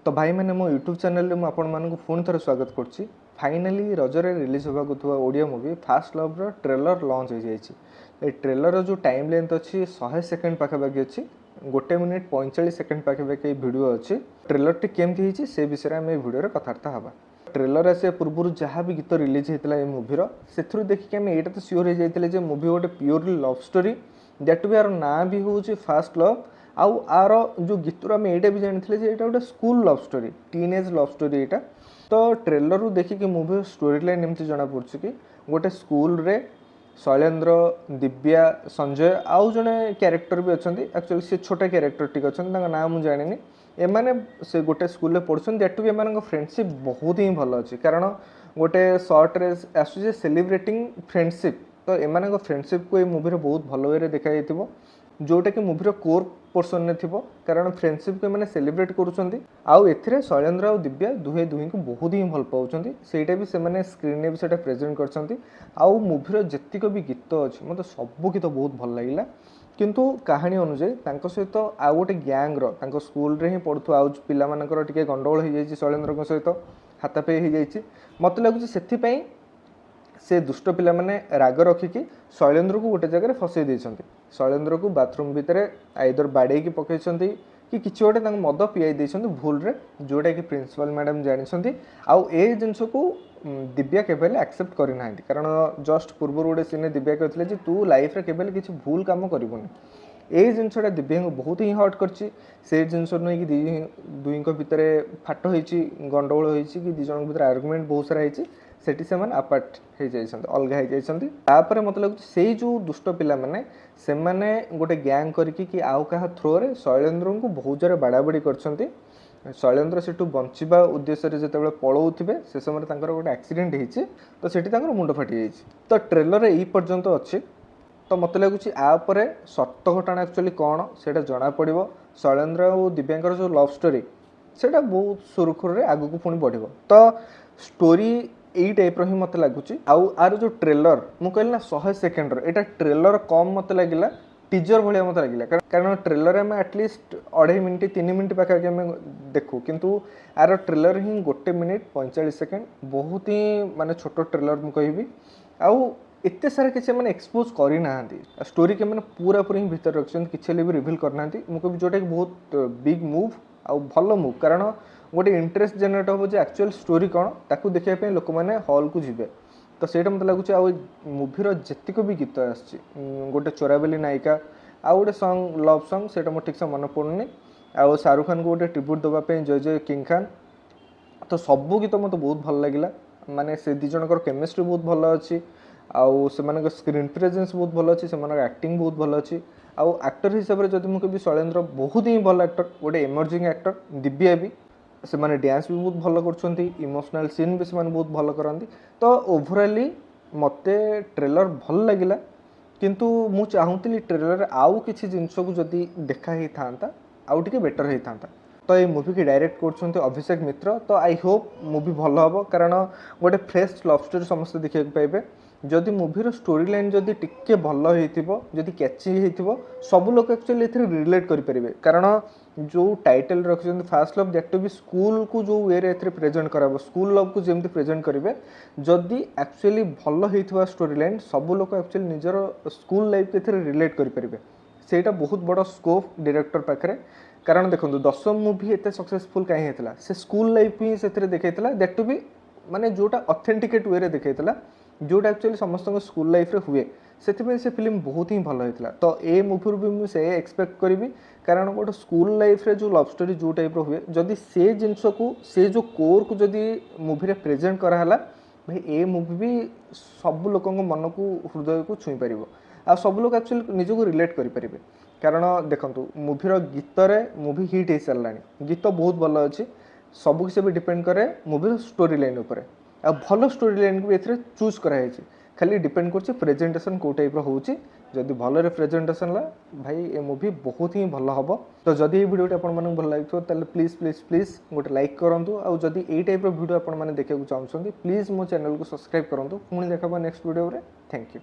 तो भाई मैंने मो यूट्यूब चैनल में आपण मानक पुणी थर स्वागत करुच्ची। फाइनाली रजरे रिलीज होगा ओडिया मूवी फास्ट लव रो ट्रेलर लॉन्च हो जाए। ट्रेलर जो टाइम लेंथ अच्छी 100 सेकेंड पाखापाखि अच्छी 1 मिनिट 45 सेकेंड पाखापाखि भिडियो अच्छी। ट्रेलर टी केमती से विषय में भिडियो कथबार्ता हाँ। ट्रेलर आसे पूर्व जहाँ भी गीत रिलीज होता है मूवीर से देखिए आम यहाँ तो सियोर हो जाते मूवी गोटे प्योरली लव स्टोरी दैट भी यार ना भी हूँ फास्ट लव आउ आर जो गीतर आम यहाँ भी जानी ये गोटे school love story teenage love story यहाँ। तो ट्रेलर रू देखिए मूवी स्टोरी लाइन एमती जना पड़ी कि गोटे स्कूल रे शैलेन्द्र दिव्या संजय आउ जड़े क्यारेक्टर भी अच्छा एक्चुअली से छोटा क्यारेक्टर टी अच्छा ना मुझे जानी एमाने से गोटे स्कूल पढ़ुन दैट भी एम फ्रेंडशिप बहुत ही भल अच्छी कारण गोटे सर्ट रे आसूँ सेलिब्रेटिंग फ्रेंडशिप। तो एम फ्रेंडशिप को ये मूवी बहुत भल वे देखा जोटा कि मूवीर कोर पोर्सन में थी कारण फ्रेंडशिप को मैंने सेलिब्रेट करुँच। शैलेन्द्र और दिव्या दुहे दुही को बहुत ही भल पाँच से भी से स्क्रीन में भी प्रेजेंट कर मूवीर जीतक भी गीत अच्छे मतलब सब गीत बहुत भल लगे किंतु कहानी अनुसार सहित आउ गोटे गैंग्र स्कूल रे ही पढ़ु आउ पिलामानकर टिके गंडगोल हो जाए शैलेन्द्र सहित हाथापाई हो जाए मत लगुच से दुष्ट पिला माने राग रखिकी शैलेन्द्र को गोटे जगह फसई देइछंती। शैलेन्द्र को बाथरूम भितर आइदर बाड़े की पकईछंती कि किसी गोटे मद पियाई देइछंती भूल रे जोटा कि प्रिंसिपल मैडम जानिछंती। आउ ए जिनस को दिव्या केवल एक्सेप्ट करि नाहंती कारण जस्ट पूर्व गोटे सीने दिव्या कहथिले जे तू लाइफ रे केवल किसी भूल काम करिवनी। ए जिनसटा दिव्या को बहुत ही हर्ट करछि। से जिनस नहीं कि दुई भितर फाट होइछि गंडगोल होइछि कि दुई भितर आर्गुमेंट बहुत सारा होइछि सेठी से माने अपार्ट हो जाइछंती अलग हो जाइछंती। तापर मत लगुच से जो दुष्ट पिला माने से माने गोटे गैंग करके कि आउ कहा थ्रो रे शैलेन्द्र को बहुत जोर बाड़ाबाड़ी करछंती। शैलेन्द्र सेठू बंचिबा उद्देश्य रे जेतेबेले पळौथिबे से समय तांकर गोटे एक्सीडेंट होइछि तो सेठी तांकर मुंड फाटी जाइछि। तो ट्रेलर रे ई पर्यंत अछि तो मत लगुच आपर सत्य घटना एक्चुअली कौन से जना पड़ो। शैलेन्द्र और दिव्यांकर जो लव स्टोरी से बहुत सुरुखुरु आगू पुणी बढ़ो। तो स्टोरी यही टाइप ही मत लगुच आर जो ट्रेलर मु कहली ना 100 सेकेंड यहाँ ट्रेलर कम मत लगे टीजर भाया मत लगे कारण ट्रेलर आम एटलिस्ट 2.5 मिनिट 3 मिनिट पाखापाखि आम देखू किंतु आर ट्रेलर ही 1 मिनिट 45 सेकेंड बहुत ही माने छोट ट्रेलर मु कहबी आउ एते सारा किसी मैंने एक्सपोज करना स्टोरी के मैंने पूरा पूरी भीतर रखिंट किसी भी रिविल करना मुझे जोटा कि बहुत बिग मूव आउ भल मूव कारण गोटे इंटरेस्ट जेनेट हम एक्चुअल स्टोरी कौन ताकू देखापी लोक मैंने हॉल को जीवे। तो सहीटा मत लगुच मूवीर जीतक भी गीत आसी गोटे चोराबेली नायिका आउ गोटे सॉन्ग लव सॉन्ग से ठीक से मन पड़ुनि आउ शाहरुख खान को गोटे ट्रिब्यूट देवाई जय जय किंग खान। तो सबू गीत मत बहुत भल लगे माने से दी जनकर केमिस्ट्री बहुत भल अच्छी आउ से स्क्रीन प्रेजेंस बहुत भल अच्छी से एक्टिंग बहुत भल अच्छी आउ एक्टर हिसाब से जब मुझे शैलेन्द्र बहुत ही भल एक्टर गोटे इमर्जिंग एक्टर दिव्या भी से माने डांस भी बहुत भल कर इमोशनल सीन भी से बहुत भल करती। तो ओवराली मते ट्रेलर भल लगिला किंतु मु चाहूली ट्रेलर आउ किसी जिनस को जदि देखा ही था आउ टिके बेटर ही था। तो ये मूवी की डायरेक्ट कर अभिषेक मित्र। तो आई होप मूवी भल हम कारण गोटे फ्रेश लव स्टोरी समस्त देखा पाइबे जदि मूवीर स्टोरी लाइन जदि टिके भल होती कैची हो सब लोग एक्चुअली ए रिलेट करेंगे कारण जो टाइटल रखिंट फास्ट लव दैट भी स्कूल को जो वे रे प्रेजेंट कराब स्कूल लव को जमी प्रेजेंट करेंगे जदि एक्चुअली भल होता स्टोरी लाइन सब लोग एक्चुअली निजर स्कूल लाइफ के रिलेट करेंगे सेटा बहुत बड़ स्कोप डायरेक्टर पाखे कारण देखो 10 मूवी एत सक्सेसफुल कहीं होता से स्कूल लाइफ ही से देखा दैट भी माने जोटा ऑथेंटिकेट वे देखा जोटा एक्चुअली समस्त स्कूल लाइफ रे हुए से फिल्म बहुत ही भल होता। तो ए मूवी भी मुझे एक्सपेक्ट करी कारण गोटे स्कूल लाइफ रे जो लव स्टोरी जो टाइप हुए जदि से जिनस को से जो कोर को जदि मूवी रे प्रेजेंट कराला भाई ए मूवी भी सब लोक मन को हृदय को छुई पार आ सब लोग एक्चुअली निजक रिलेट करेंगे कारण देखो मूवीर गीत मूवी हिट हो सारा गीत बहुत भल अच्छी सबकि भी डिपेंड करे मूवी स्टोरी लाइन उपर आ भल स्टोरी लाइन को भी ए चूज कराई खाली डिपेंड कर प्रेजेंटेशन कौ टाइप होची जदि भल प्रेजेंटेशन ला भाई ए मूवी बहुत ही भल हम। तो जदि ये वीडियो आपको भल लगे प्लीज प्लीज प्लीज गोटे लाइक करूँ आउ जदि ये टाइप वीडियो आपने देखा चाहते प्लीज मो चैनल को सब्सक्राइब करूँ पुणी देखा नेक्स्ट वीडियो रे। Thank you.